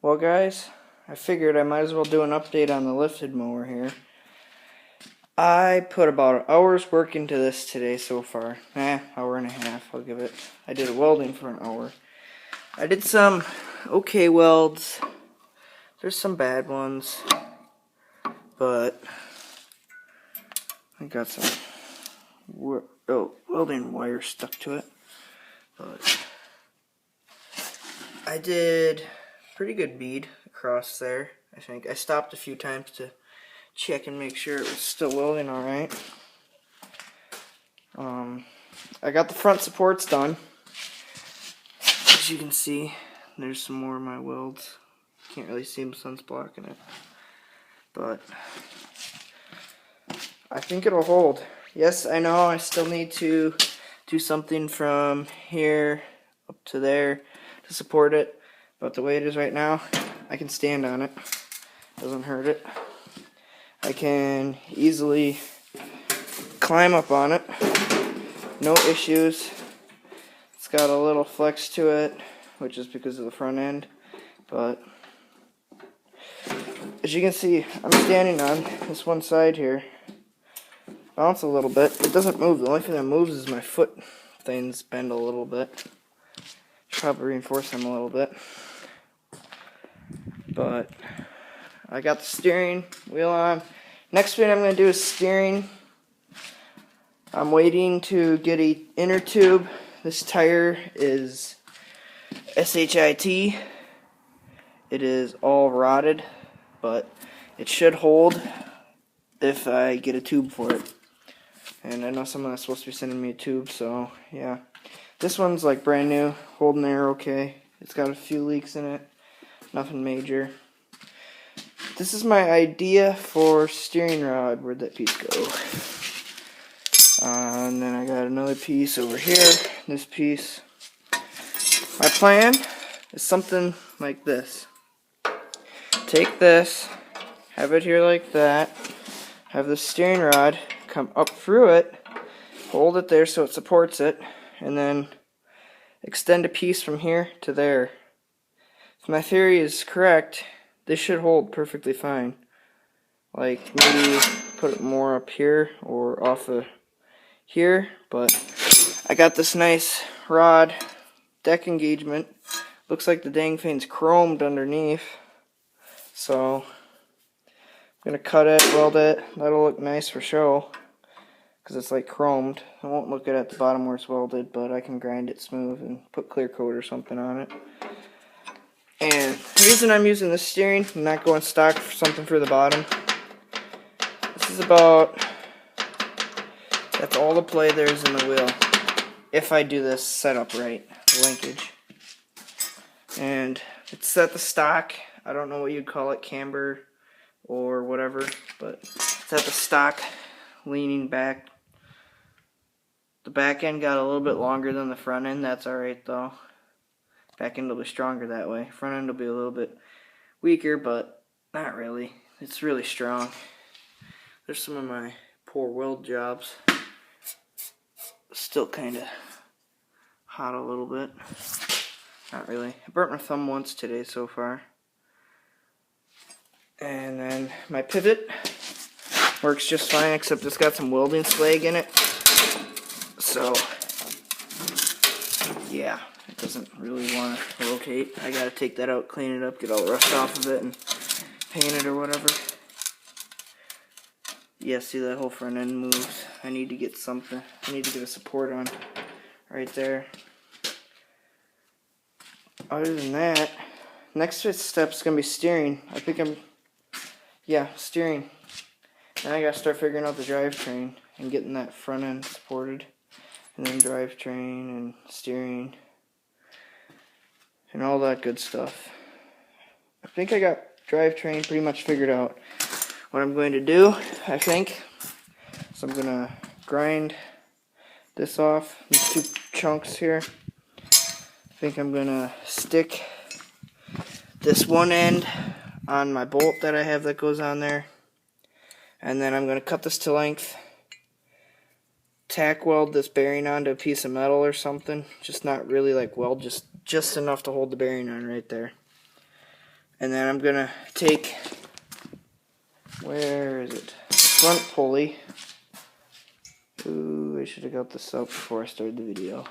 Well guys, I figured I might as well do an update on the lifted mower here. I put about an hour's work into this today so far. Hour and a half, I'll give it. I did a welding for an hour. I did some okay welds. There's some bad ones. But I got some welding wire stuck to it. But I did pretty good bead across there, I think. I stopped a few times to check and make sure it was still welding alright. I got the front supports done. As you can see, there's some more of my welds. Can't really see them, sun's blocking it. But I think it'll hold. Yes, I know I still need to do something from here up to there to support it. But the way it is right now, I can stand on it. Doesn't hurt it. I can easily climb up on it. No issues. It's got a little flex to it, which is because of the front end. But as you can see, I'm standing on this one side here. Bounce a little bit. It doesn't move. The only thing that moves is my foot. Things bend a little bit. Should probably reinforce them a little bit. But I got the steering wheel on. Next thing I'm going to do is steering. I'm waiting to get an inner tube. This tire is SHIT. It is all rotted, but it should hold if I get a tube for it. And I know someone is supposed to be sending me a tube, so yeah. This one's like brand new, holding there okay. It's got a few leaks in it, nothing major. This is my idea for steering rod. Where'd that piece go? And then I got another piece over here, this piece. My plan is something like this. Take this, have it here like that, have the steering rod come up through it, hold it there so it supports it, and then extend a piece from here to there. If my theory is correct, this should hold perfectly fine. Like maybe put it more up here or off of here, but I got this nice rod deck engagement. Looks like the dang thing's chromed underneath, so I'm gonna cut it, weld it. That'll look nice for show because it's like chromed. I won't look at the bottom where it's welded, but I can grind it smooth and put clear coat or something on it. And the reason I'm using this steering, I'm not going stock for something for the bottom. This is about, that's all the play there is in the wheel. If I do this setup right, linkage. And it's set the stock. I don't know what you'd call it, camber or whatever, but it's at the stock, leaning back. The back end got a little bit longer than the front end. That's alright though. Back end will be stronger that way. Front end will be a little bit weaker, but not really. It's really strong. There's some of my poor weld jobs. Still kind of hot a little bit. Not really. I burnt my thumb once today so far. And then my pivot works just fine, except it's got some welding slag in it. So, yeah. It doesn't really want to rotate. I gotta take that out, clean it up, get all the rust off of it, and paint it or whatever. Yeah, see that whole front end moves. I need to get something. I need to get a support on right there. Other than that, next step's gonna be steering. I think steering. Then I gotta start figuring out the drivetrain and getting that front end supported, and then drivetrain and steering. And all that good stuff. I think I got drivetrain pretty much figured out. What I'm going to do, I think, is I'm going to grind this off, these two chunks here. I think I'm going to stick this one end on my bolt that I have that goes on there. And then I'm going to cut this to length. Tack weld this bearing onto a piece of metal or something. Just not really like weld, just enough to hold the bearing on right there. And then I'm gonna take, where is it? The front pulley. Ooh, I should have got this out before I started the video.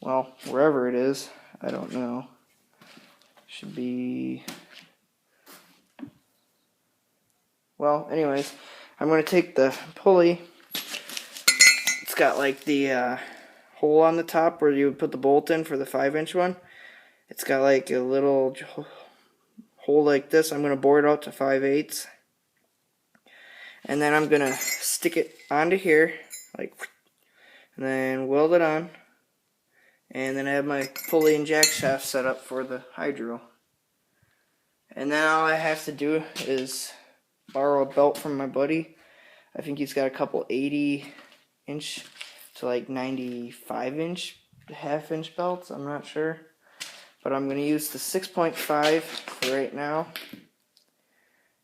Well, wherever it is, I don't know. Should be, well, anyways, I'm going to take the pulley. It's got like the hole on the top where you would put the bolt in for the 5-inch one. It's got like a little hole like this. I'm going to bore it out to 5/8. And then I'm going to stick it onto here, like, and then weld it on. And then I have my pulley and jack shaft set up for the hydro. And then all I have to do is borrow a belt from my buddy. I think he's got a couple 80-inch to like 95-inch, half-inch belts. I'm not sure. But I'm going to use the 6.5 for right now.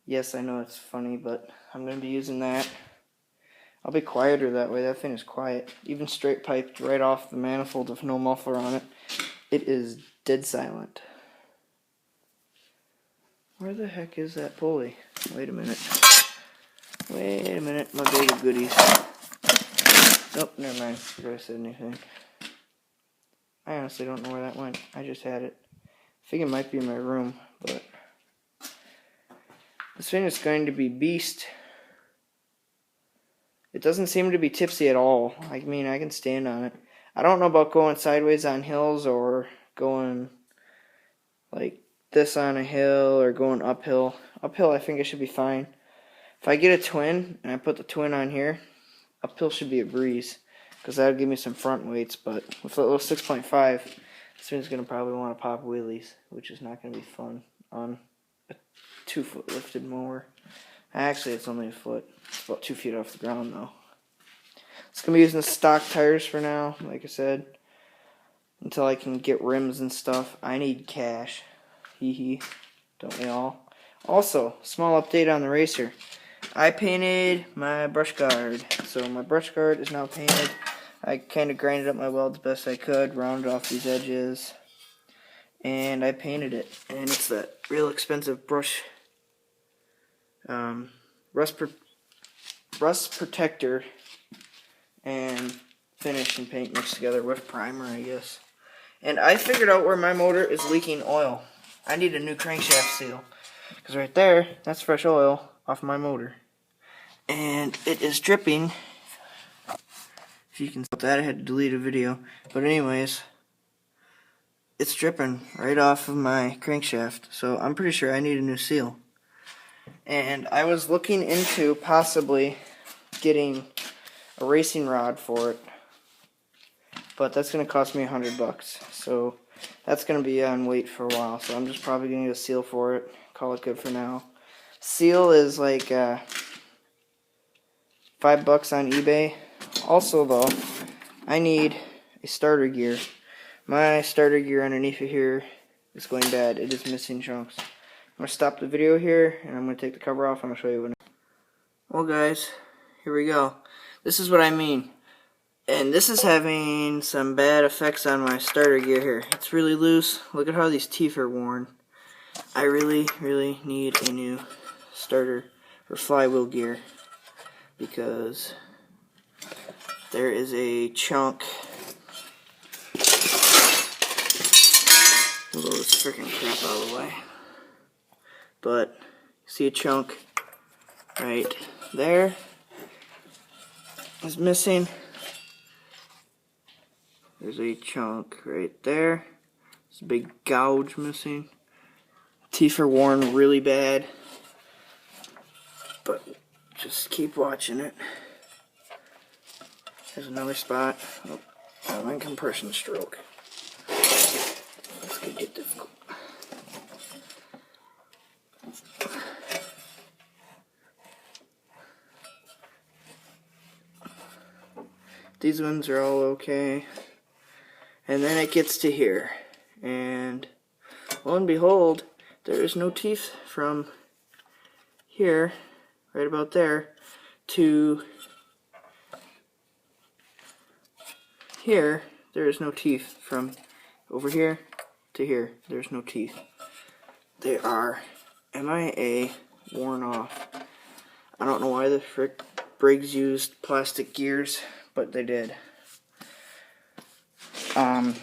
Yes, I know it's funny, but I'm going to be using that. I'll be quieter that way. That thing is quiet. Even straight piped right off the manifold with no muffler on it. It is dead silent. Where the heck is that pulley? Wait a minute. Wait a minute, my bag of goodies. Nope, never mind. I forgot I said anything. I honestly don't know where that went. I just had it. I think it might be in my room, but this thing is going to be beast. It doesn't seem to be tipsy at all. I mean, I can stand on it. I don't know about going sideways on hills or going like this on a hill or going uphill. Uphill, I think it should be fine. If I get a twin and I put the twin on here, uphill should be a breeze because that would give me some front weights. But with a little 6.5, this thing's going to probably want to pop wheelies, which is not going to be fun on a 2-foot lifted mower. Actually, it's only a foot. It's about 2 feet off the ground, though. It's going to be using stock tires for now, like I said, until I can get rims and stuff. I need cash. Hee hee. Don't we all? Also, small update on the racer. I painted my brush guard. So my brush guard is now painted. I kind of grinded up my welds best I could, rounded off these edges, and I painted it. And it's that real expensive brush rust protector and finish and paint mixed together with primer, I guess. And I figured out where my motor is leaking oil. I need a new crankshaft seal, because right there, that's fresh oil off my motor. And it is dripping. If you can see that, I had to delete a video. But anyways, it's dripping right off of my crankshaft. So I'm pretty sure I need a new seal. And I was looking into possibly getting a racing rod for it, but that's going to cost me $100. So that's going to be on wait for a while. So I'm just probably going to get a seal for it. Call it good for now. Seal is like $5 on eBay. Also though, I need a starter gear. My starter gear underneath of here is going bad. It is missing chunks. I'm going to stop the video here, and I'm going to take the cover off, and I'll show you what. Well guys, here we go. This is what I mean. And this is having some bad effects on my starter gear here. It's really loose. Look at how these teeth are worn. I really need a new starter or flywheel gear, because there is a chunk. Blow this freaking crap out of the way. But see a chunk right there is missing. There's a chunk right there. There's a big gouge missing. Teeth are worn really bad, but just keep watching it. There's another spot. Oh, line compression stroke. This could get difficult. These ones are all okay. And then it gets to here. And lo and behold, there is no teeth from here, right about there, to here. There is no teeth from over here to here. There's no teeth. They are MIA, worn off. I don't know why the frick Briggs used plastic gears, but they did.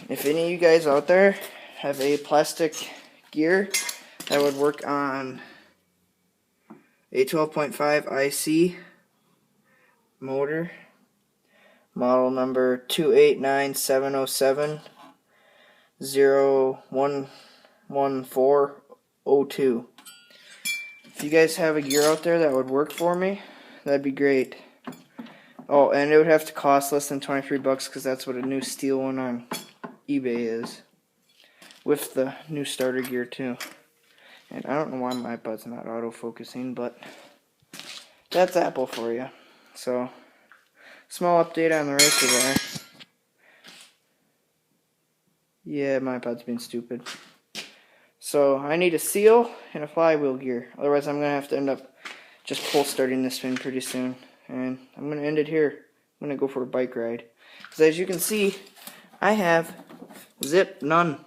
If any of you guys out there have a plastic gear that would work on a 12.5 IC motor, model number 2897070111402. If you guys have a gear out there that would work for me, that'd be great. Oh, and it would have to cost less than 23 bucks because that's what a new steel one on eBay is. With the new starter gear too. And I don't know why my iPod's not auto-focusing, but that's Apple for you. So, small update on the racer there. Yeah, my iPod's being stupid. So, I need a seal and a flywheel gear. Otherwise, I'm going to have to end up just pull starting this thing pretty soon. And I'm going to end it here. I'm going to go for a bike ride. Because as you can see, I have zip none